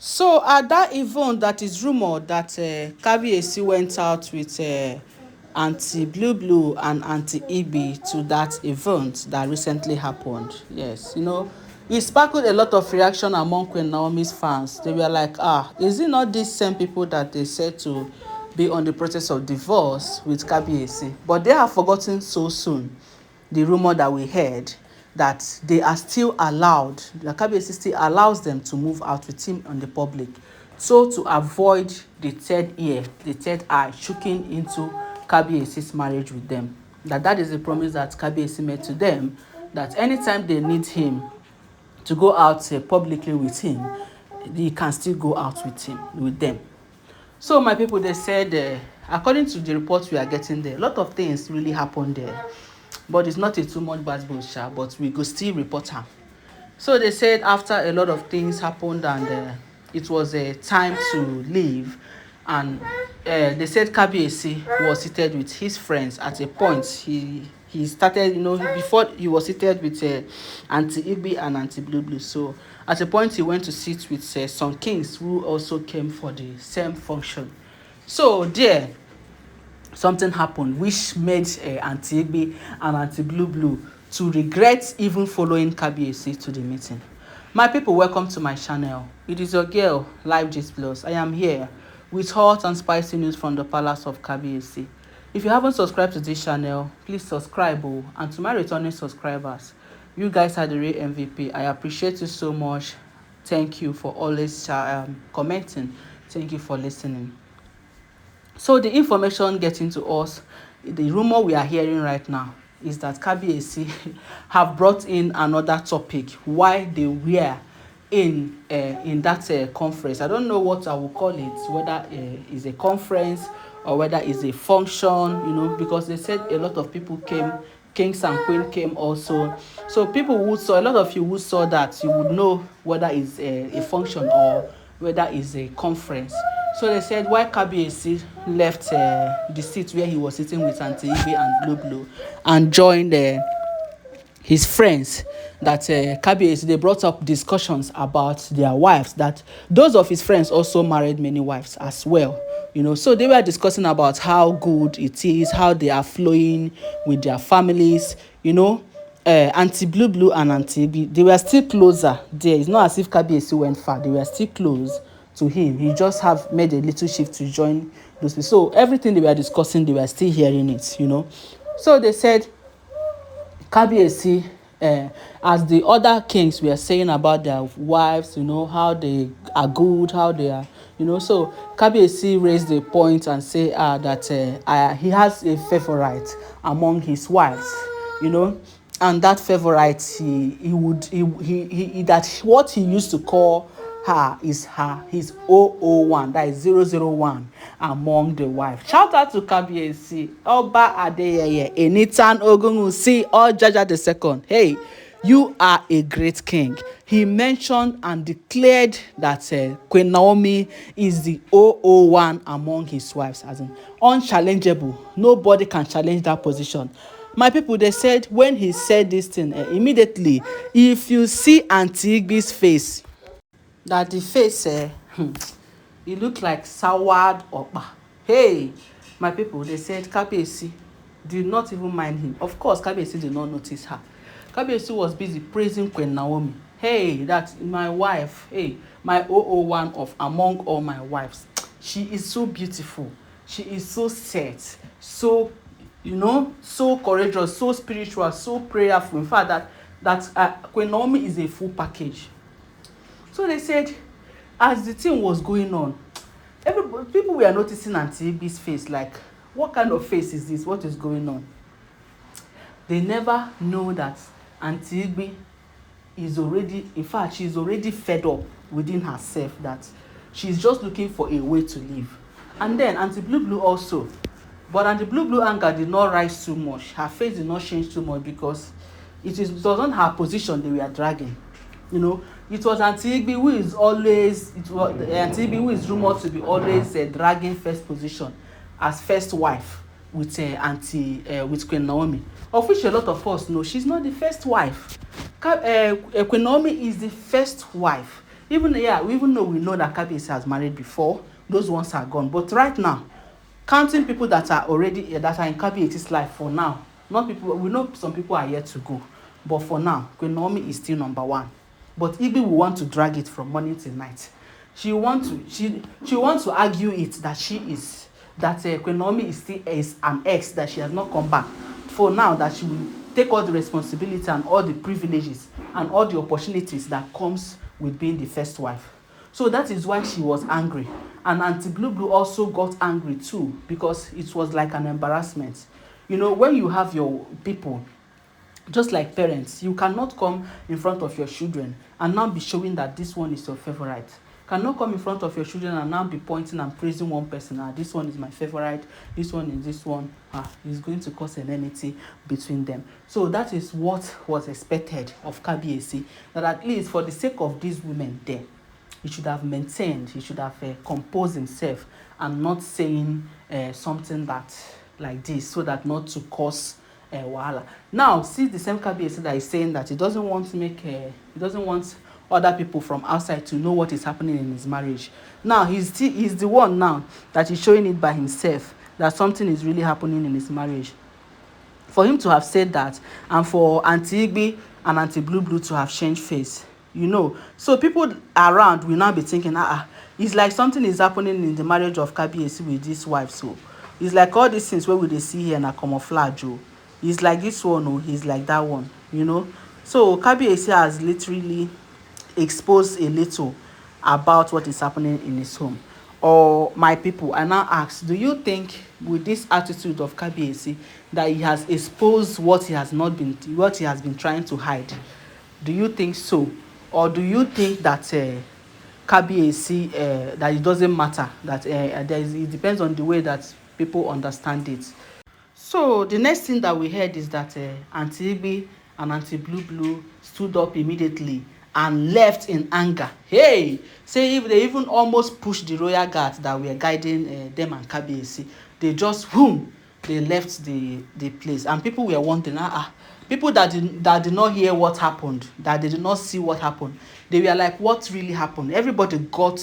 So at that event, that is rumored that kabiyesi went out with Aunty Blue Blue and Aunty Ibi to that event that recently happened. Yes, it sparked a lot of reaction among Queen Naomi's fans. They were like, is it not these same people that they said to be on the process of divorce with kabiyesi? But they have forgotten so soon the rumor that we heard that they are still allowed, the kabiyesi still allows them to move out with him on the public, so to avoid the third ear, the third eye choking into kabiyesi's marriage with them. That is the promise that kabiyesi made to them, that anytime they need him to go out publicly with him, he can still go out with them. So my people, they said, according to the reports we are getting there, a lot of things really happened there, but it's not a too much bad bullshit, but we go still report am. So they said after a lot of things happened and it was a time to leave, and they said kabiyesi was seated with his friends. At a point he started, before he was seated with Aunty Ibi and Aunty Blue Blue. So at a point he went to sit with some kings who also came for the same function. So there something happened which made Aunty Ibi and Aunty Blue Blue to regret even following kabiyesi to the meeting. My people, welcome to my channel. It is your girl Live Gist Plus. I am here with hot and spicy news from the palace of kabiyesi. If you haven't subscribed to this channel, please subscribe. And to my returning subscribers, you guys are the real MVP. I appreciate you so much. Thank you for always commenting. Thank you for listening. So the information getting to us, the rumor we are hearing right now is that kabiyesi have brought in another topic why they were in that conference. I don't know what I will call it, whether it's a conference or whether it's a function, because they said a lot of people came, kings and queen came also. So a lot of you who saw that, you would know whether it's a function or whether it's a conference. So they said why kabiyesi left the seat where he was sitting with Aunty Ibi and Blue Blue and joined his friends, that kabiyesi, they brought up discussions about their wives, that those of his friends also married many wives as well. So they were discussing about how good it is, how they are flowing with their families. Aunty Blue Blue and Aunty Ibi, they were still closer there. It's not as if kabiyesi went far. They were still close to him. He just have made a little shift to join those people. So everything they were discussing, they were still hearing it. So they said kabiyesi, as the other kings were saying about their wives, how they are good, how they are, so kabiyesi raised the point and say that he has a favorite among his wives, and that favorite, that what he used to call her is his 001, that is 001 among the wives. Shout out to kabiyesi, Oba Adeyeye, Enitan Ogunwusi, Ojaja the second. Hey, you are a great king. He mentioned and declared that Queen Naomi is the 001 among his wives, as in unchallengeable. Nobody can challenge that position. My people, they said when he said this thing, immediately, if you see Aunty Igbi's face, that the face it looked like soured okpa. Hey, my people, they said kabiyesi did not even mind him. Of course, kabiyesi did not notice her. Kabiyesi was busy praising Queen Naomi. Hey, that's my wife. Hey, my 001 of among all my wives. She is so beautiful. She is so set, so so courageous, so spiritual, so prayerful. In fact, that Queen Naomi is a full package. So they said, as the thing was going on, people were noticing Aunty Ibi's face, like, what kind of face is this? What is going on? They never know that Aunty Ibi is already, in fact, she's already fed up within herself, that she's just looking for a way to live. And then Aunty Blue Blue also. But Aunty Blue Blue anger did not rise too much. Her face did not change too much because it wasn't her position they were dragging. It was Aunty Ibi who is rumored to be always dragging first position as first wife with with Queen Naomi, of which a lot of us know she's not the first wife. Queen Naomi is the first wife. Even yeah, even though we know that kabiyesi has married before, those ones are gone. But right now, counting people that are already that are in kabiyesi's life for now, not people, we know some people are yet to go, but for now, Queen Naomi is still number one. But Igwe will want to drag it from morning till night. She wants to argue it that Queen Naomi is an ex, that she has not come back. For now, that she will take all the responsibility and all the privileges and all the opportunities that comes with being the first wife. So that is why she was angry. And Auntie Blue Blue also got angry too, because it was like an embarrassment. You know, when you have your people, just like parents, you cannot come in front of your children and now be showing that this one is your favorite. Cannot come in front of your children and now be pointing and praising one person. This one is my favorite, this one is this one. It's going to cause an enmity between them. So that is what was expected of kabiyesi, that at least for the sake of these women there, he should have maintained, he should have composed himself and not saying something that like this, so that not to cause wahala. Now, see the same kabiyesi that is saying that he doesn't want to he doesn't want other people from outside to know what is happening in his marriage. Now he's the one now that is showing it by himself that something is really happening in his marriage. For him to have said that, and for Auntie Igbe and Auntie Blue Blue to have changed face, you know, so people around will now be thinking, it's like something is happening in the marriage of kabiyesi with this wife. So it's like all these things where we see here na camouflage. He's like this one, or he's like that one, you know. So kabiyesi has literally exposed a little about what is happening in his home. Or my people, I now ask, do you think with this attitude of kabiyesi that he has exposed what he has been trying to hide? Do you think so? Or do you think that kabiyesi that it doesn't matter, that it depends on the way that people understand it? So the next thing that we heard is that Auntie Igbe and Auntie Blue Blue stood up immediately and left in anger. Hey, say if they even almost pushed the royal guards that were guiding them and kabiyesi, they just they left the place, and people were wondering, people that did not hear what happened, that they did not see what happened, they were like, what really happened? Everybody got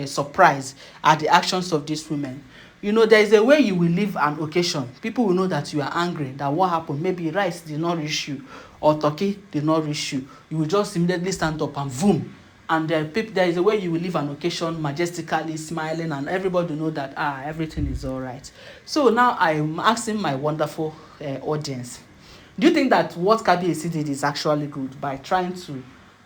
surprised at the actions of these women. You know, there is a way you will leave an occasion. People will know that you are angry, that what happened, maybe rice did not reach you or turkey did not reach you. You will just immediately stand up and boom. And there is a way you will leave an occasion majestically smiling, and everybody know that everything is all right. So now I'm asking my wonderful audience, do you think that what kabiyesi did is actually good by trying to,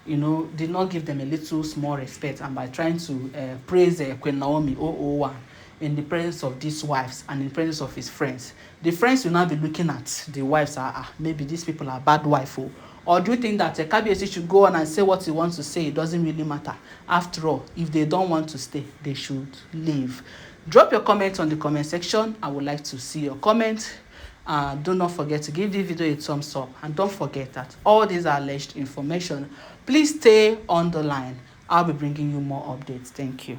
you know, did not give them a little small respect, and by trying to praise Queen Naomi 001 in the presence of these wives and in the presence of his friends? The friends will now be looking at the wives, maybe these people are bad wife. Or do you think that kabiyesi should go on and say what he wants to say? It doesn't really matter. After all, if they don't want to stay, they should leave. Drop your comment on the comment section. I would like to see your comment. Do not forget to give this video a thumbs up, and don't forget that all these are alleged information. Please stay on the line. I'll be bringing you more updates. Thank you.